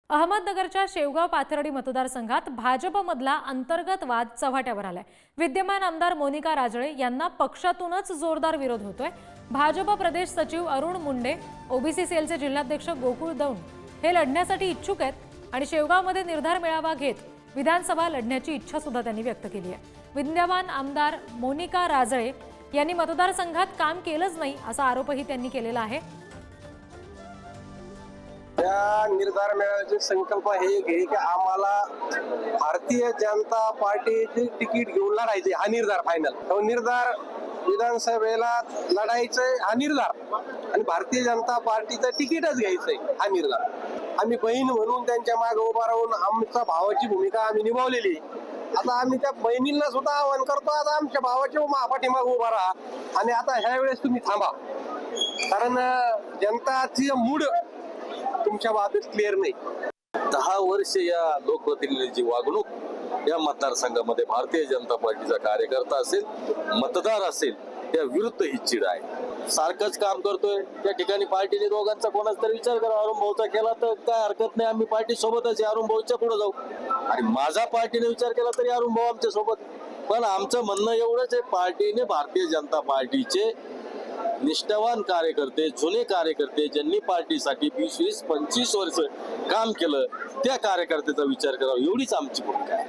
अहमदनगरच्या शेवगाव पाथर्डी मतदारसंघात भाजपमधला अंतर्गत वाद चव्हाट्यावर आलाय। विद्यमान आमदार मोनिका राजळे यांना पक्षातूनच जोरदार विरोध होतोय। भाजप प्रदेश सचिव अरुण मुंडे, ओबीसी सेलचे जिल्हाध्यक्ष गोकुळ दौंड हे लढण्यासाठी इच्छुक आहेत आणि शेवगावमध्ये निर्धार मेळावा घेत विधानसभा लढण्याची इच्छा सुद्धा त्यांनी व्यक्त केली आहे। विद्यमान आमदार मोनिका राजळे यांनी मतदारसंघात काम केलंच नाही असा आरोपही त्यांनी केलेला आहे। या निर्धार मेळाव्याची संकल्प हे की आम्हाला भारतीय जनता पार्टीचे तिकीट घेऊन लढायचे, हा निर्धार फायनल। तो निर्धार विधानसभेला लढायचंय, हा निर्धार, आणि भारतीय जनता पार्टीचं तिकीटच घ्यायचंय, हा निर्धार। आम्ही बहीण म्हणून त्यांच्या मागे उभा राहून आमच्या भावाची भूमिका आम्ही निभावलेली। आता आम्ही त्या बहिणींना सुद्धा आवाहन करतो, आता आमच्या भावाच्या पाठीमागे उभा राहा आणि आता ह्या वेळेस तुम्ही थांबा, कारण जनताची मूड तुमच्या बाबतीत क्लिअर नाही। 10 वर्ष या लोकप्रतिनिधीची वागणूक या मतदारसंघामध्ये भारतीय जनता पार्टीचा कार्यकर्ता असेल, मतदार असेल, त्या विरुद्ध ही चिड आहे। सारखंच काम करतोय त्या ठिकाणी पार्टीने दोघांचा कोणाचा तरी विचार करा। अरुण भाऊचा केला तर काय हरकत नाही, आम्ही पार्टी सोबतच आहे, अरुण भाऊच्या पुढे जाऊ, आणि माझा पार्टीने विचार केला तरी अरुण भाऊ आमच्या सोबत। पण आमचं म्हणणं एवढंच आहे, पार्टीने भारतीय जनता पार्टीचे निष्ठावान कार्यकर्ते, जुने कार्यकर्ते, ज्यांनी पार्टीसाठी 20-25 वर्ष काम केलं, त्या कार्यकर्त्याचा विचार करावा, एवढीच आमची भूमिका आहे।